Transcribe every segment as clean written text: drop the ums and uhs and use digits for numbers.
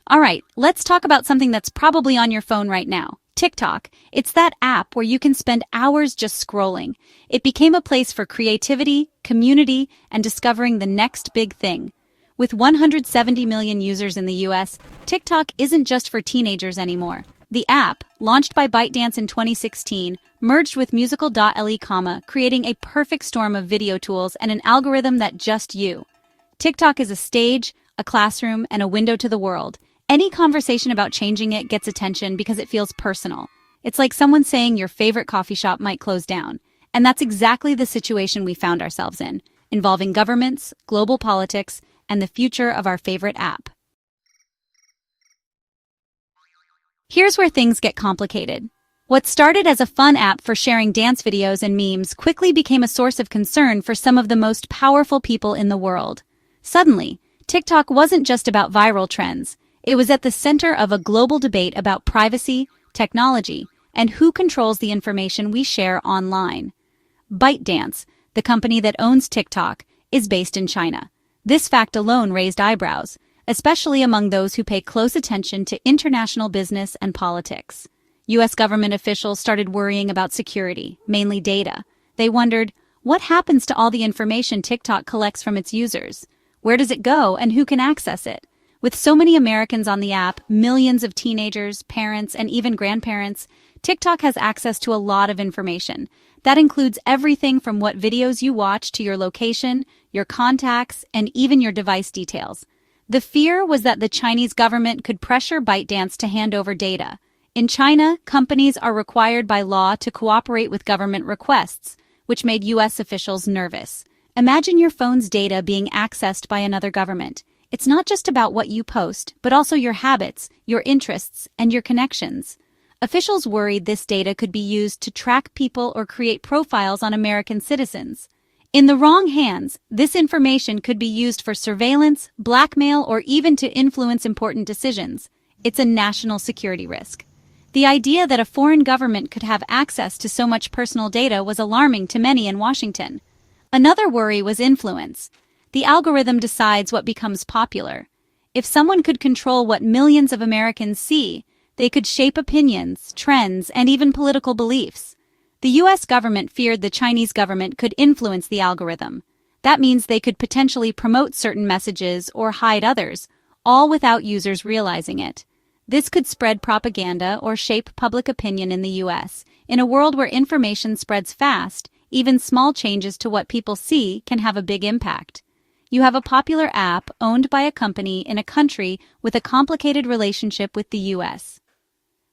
All right, let's talk about something that's probably on your phone right now. TikTok. It's that app where you can spend hours just scrolling. It became a place for creativity, community, and discovering the next big thing. With 170 million users in the US, TikTok isn't just for teenagers anymore. The app, launched by ByteDance in 2016, merged with Musical.ly, creating a perfect storm of video tools and an algorithm that just you. TikTok is a stage, a classroom, and a window to the world. Any conversation about changing it gets attention because it feels personal. It's like someone saying your favorite coffee shop might close down. And that's exactly the situation we found ourselves in, involving governments, global politics, and the future of our favorite app. Here's where things get complicated. What started as a fun app for sharing dance videos and memes quickly became a source of concern for some of the most powerful people in the world. Suddenly, TikTok wasn't just about viral trends. It was at the center of a global debate about privacy, technology, and who controls the information we share online. ByteDance, the company that owns TikTok, is based in China. This fact alone raised eyebrows, especially among those who pay close attention to international business and politics. U.S. government officials started worrying about security, mainly data. They wondered, what happens to all the information TikTok collects from its users? Where does it go and who can access it? With so many Americans on the app, millions of teenagers, parents, and even grandparents, TikTok has access to a lot of information. That includes everything from what videos you watch to your location, your contacts, and even your device details. The fear was that the Chinese government could pressure ByteDance to hand over data. In China, companies are required by law to cooperate with government requests, which made U.S. officials nervous. Imagine your phone's data being accessed by another government. It's not just about what you post, but also your habits, your interests, and your connections. Officials worried this data could be used to track people or create profiles on American citizens. In the wrong hands, this information could be used for surveillance, blackmail, or even to influence important decisions. It's a national security risk. The idea that a foreign government could have access to so much personal data was alarming to many in Washington. Another worry was influence. The algorithm decides what becomes popular. If someone could control what millions of Americans see, they could shape opinions, trends, and even political beliefs. The U.S. government feared the Chinese government could influence the algorithm. That means they could potentially promote certain messages or hide others, all without users realizing it. This could spread propaganda or shape public opinion in the U.S. In a world where information spreads fast, even small changes to what people see can have a big impact. You have a popular app owned by a company in a country with a complicated relationship with the U.S.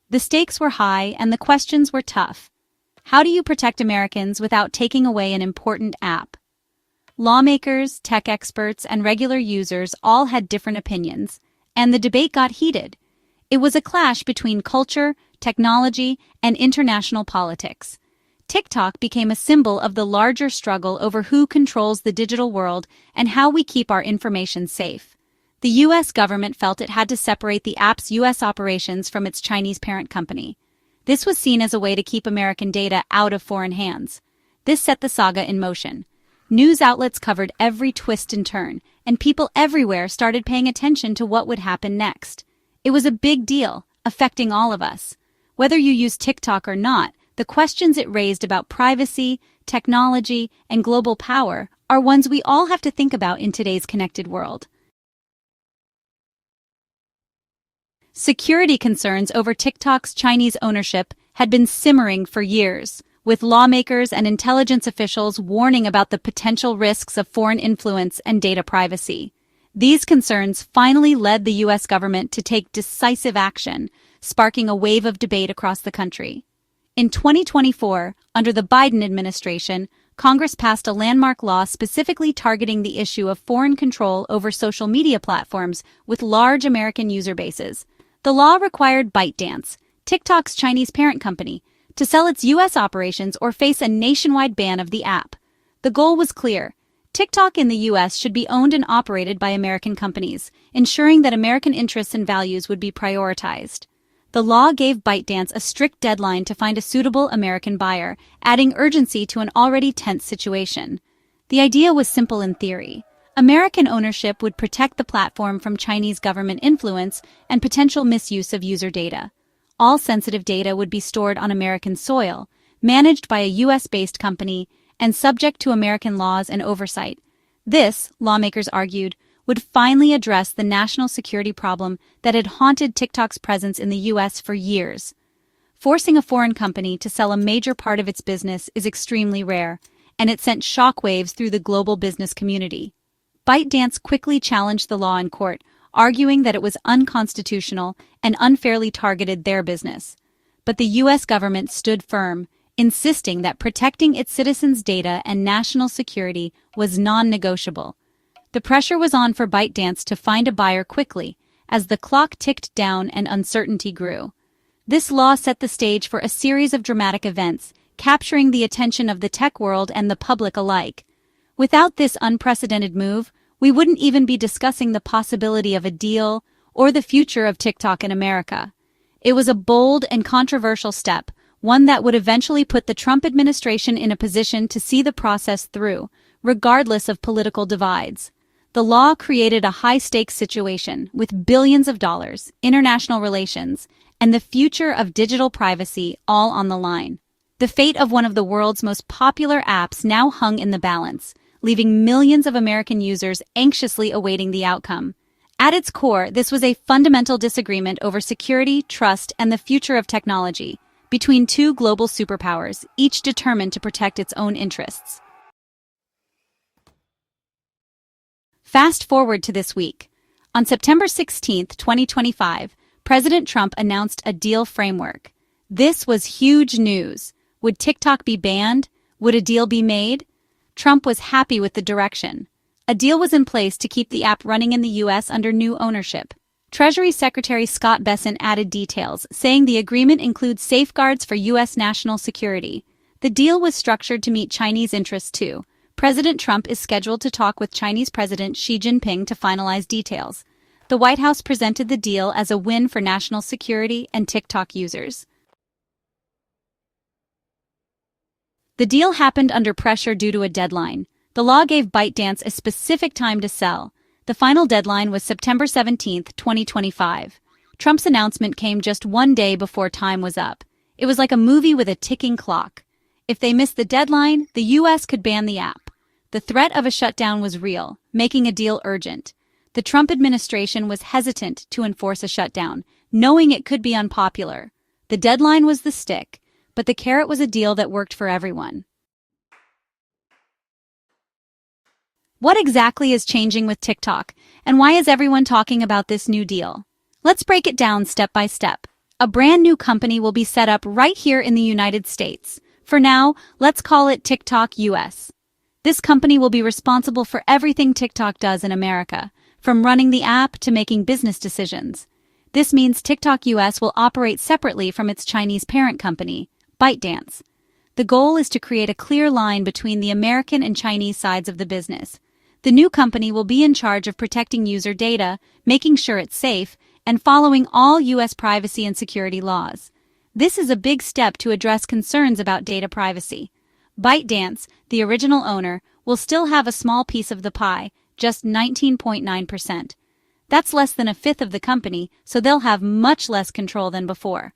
The stakes were high and the questions were tough. How do you protect Americans without taking away an important app? Lawmakers, tech experts, and regular users all had different opinions, and the debate got heated. It was a clash between culture, technology, and international politics. TikTok became a symbol of the larger struggle over who controls the digital world and how we keep our information safe. The U.S. government felt it had to separate the app's U.S. operations from its Chinese parent company. This was seen as a way to keep American data out of foreign hands. This set the saga in motion. News outlets covered every twist and turn, and people everywhere started paying attention to what would happen next. It was a big deal, affecting all of us. Whether you use TikTok or not, the questions it raised about privacy, technology, and global power are ones we all have to think about in today's connected world. Security concerns over TikTok's Chinese ownership had been simmering for years, with lawmakers and intelligence officials warning about the potential risks of foreign influence and data privacy. These concerns finally led the U.S. government to take decisive action, sparking a wave of debate across the country. In 2024, under the Biden administration, Congress passed a landmark law specifically targeting the issue of foreign control over social media platforms with large American user bases. The law required ByteDance, TikTok's Chinese parent company, to sell its U.S. operations or face a nationwide ban of the app. The goal was clear. TikTok in the U.S. should be owned and operated by American companies, ensuring that American interests and values would be prioritized. The law gave ByteDance a strict deadline to find a suitable American buyer, adding urgency to an already tense situation. The idea was simple in theory. American ownership would protect the platform from Chinese government influence and potential misuse of user data. All sensitive data would be stored on American soil, managed by a US-based company, and subject to American laws and oversight. This, lawmakers argued, would finally address the national security problem that had haunted TikTok's presence in the US for years. Forcing a foreign company to sell a major part of its business is extremely rare, and it sent shockwaves through the global business community. ByteDance quickly challenged the law in court, arguing that it was unconstitutional and unfairly targeted their business. But the US government stood firm, insisting that protecting its citizens' data and national security was non-negotiable. The pressure was on for ByteDance to find a buyer quickly, as the clock ticked down and uncertainty grew. This law set the stage for a series of dramatic events, capturing the attention of the tech world and the public alike. Without this unprecedented move, we wouldn't even be discussing the possibility of a deal or the future of TikTok in America. It was a bold and controversial step, one that would eventually put the Trump administration in a position to see the process through, regardless of political divides. The law created a high-stakes situation with billions of dollars, international relations, and the future of digital privacy all on the line. The fate of one of the world's most popular apps now hung in the balance, leaving millions of American users anxiously awaiting the outcome. At its core, this was a fundamental disagreement over security, trust, and the future of technology between two global superpowers, each determined to protect its own interests. Fast forward to this week. On September 16, 2025, President Trump announced a deal framework. This was huge news. Would TikTok be banned? Would a deal be made? Trump was happy with the direction. A deal was in place to keep the app running in the U.S. under new ownership. Treasury Secretary Scott Bessent added details, saying the agreement includes safeguards for U.S. national security. The deal was structured to meet Chinese interests too. President Trump is scheduled to talk with Chinese President Xi Jinping to finalize details. The White House presented the deal as a win for national security and TikTok users. The deal happened under pressure due to a deadline. The law gave ByteDance a specific time to sell. The final deadline was September 17, 2025. Trump's announcement came just one day before time was up. It was like a movie with a ticking clock. If they missed the deadline, the U.S. could ban the app. The threat of a shutdown was real, making a deal urgent. The Trump administration was hesitant to enforce a shutdown, knowing it could be unpopular. The deadline was the stick, but the carrot was a deal that worked for everyone. What exactly is changing with TikTok, and why is everyone talking about this new deal? Let's break it down step by step. A brand new company will be set up right here in the United States. For now, let's call it TikTok US. This company will be responsible for everything TikTok does in America, from running the app to making business decisions. This means TikTok US will operate separately from its Chinese parent company, ByteDance. The goal is to create a clear line between the American and Chinese sides of the business. The new company will be in charge of protecting user data, making sure it's safe, and following all U.S. privacy and security laws. This is a big step to address concerns about data privacy. ByteDance, the original owner, will still have a small piece of the pie, just 19.9%. That's less than a fifth of the company, so they'll have much less control than before.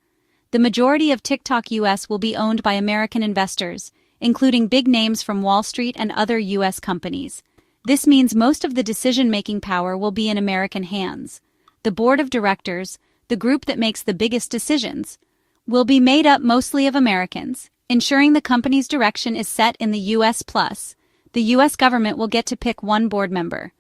The majority of TikTok US will be owned by American investors, including big names from Wall Street and other US companies. This means most of the decision-making power will be in American hands. The board of directors, the group that makes the biggest decisions, will be made up mostly of Americans, ensuring the company's direction is set in the US+. The US government will get to pick one board member.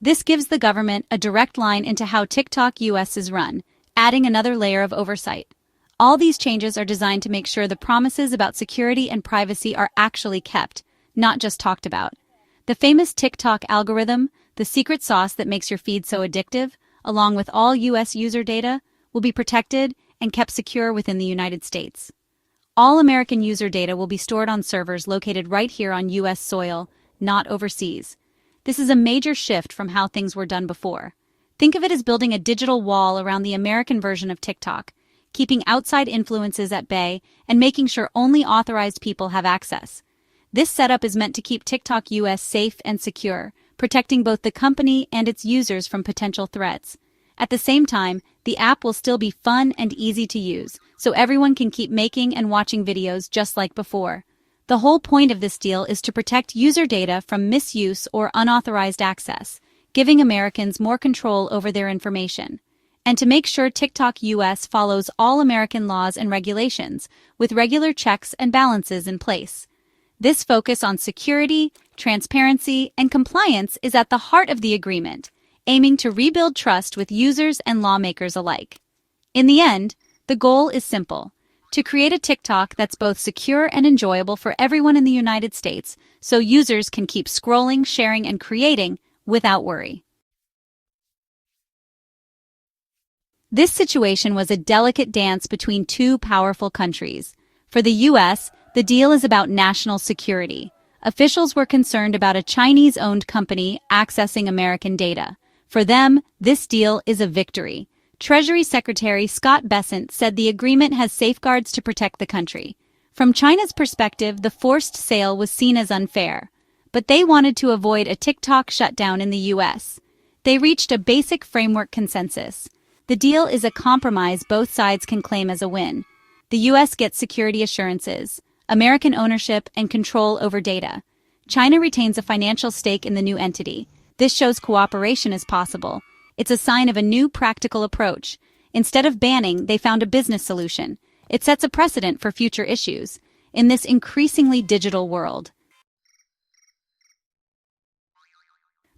This gives the government a direct line into how TikTok US is run, adding another layer of oversight. All these changes are designed to make sure the promises about security and privacy are actually kept, not just talked about. The famous TikTok algorithm, the secret sauce that makes your feed so addictive, along with all US user data, will be protected and kept secure within the United States. All American user data will be stored on servers located right here on US soil, not overseas. This is a major shift from how things were done before. Think of it as building a digital wall around the American version of TikTok, keeping outside influences at bay and making sure only authorized people have access. This setup is meant to keep TikTok US safe and secure, protecting both the company and its users from potential threats. At the same time, the app will still be fun and easy to use, so everyone can keep making and watching videos just like before. The whole point of this deal is to protect user data from misuse or unauthorized access, giving Americans more control over their information, and to make sure TikTok US follows all American laws and regulations, with regular checks and balances in place. This focus on security, transparency, and compliance is at the heart of the agreement, aiming to rebuild trust with users and lawmakers alike. In the end, the goal is simple: to create a TikTok that's both secure and enjoyable for everyone in the United States, so users can keep scrolling, sharing, and creating without worry. This situation was a delicate dance between two powerful countries. For the US, the deal is about national security. Officials were concerned about a Chinese-owned company accessing American data. For them, this deal is a victory. Treasury Secretary Scott Bessent said the agreement has safeguards to protect the country. From China's perspective, the forced sale was seen as unfair, but they wanted to avoid a TikTok shutdown in the US. They reached a basic framework consensus. The deal is a compromise both sides can claim as a win. The US gets security assurances, American ownership, and control over data. China retains a financial stake in the new entity. This shows cooperation is possible. It's a sign of a new practical approach. Instead of banning, they found a business solution. It sets a precedent for future issues in this increasingly digital world.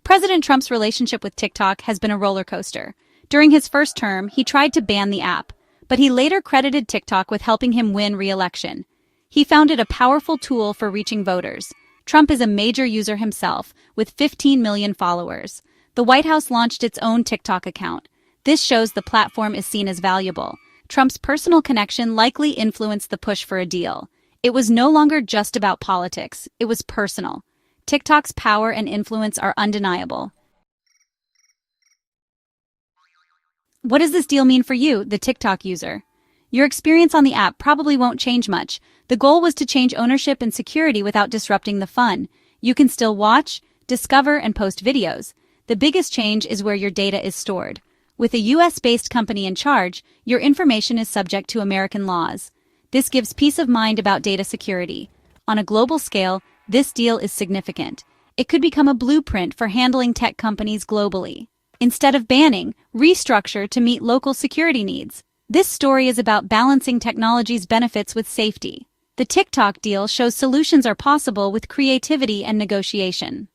President Trump's relationship with TikTok has been a roller coaster. During his first term, he tried to ban the app, but he later credited TikTok with helping him win re-election. He found it a powerful tool for reaching voters. Trump is a major user himself, with 15 million followers. The White House launched its own TikTok account. This shows the platform is seen as valuable. Trump's personal connection likely influenced the push for a deal. It was no longer just about politics, it was personal. TikTok's power and influence are undeniable. What does this deal mean for you, the TikTok user? Your experience on the app probably won't change much. The goal was to change ownership and security without disrupting the fun. You can still watch, discover, and post videos. The biggest change is where your data is stored. With a US-based company in charge, your information is subject to American laws. This gives peace of mind about data security. On a global scale, this deal is significant. It could become a blueprint for handling tech companies globally. Instead of banning, restructure to meet local security needs. This story is about balancing technology's benefits with safety. The TikTok deal shows solutions are possible with creativity and negotiation.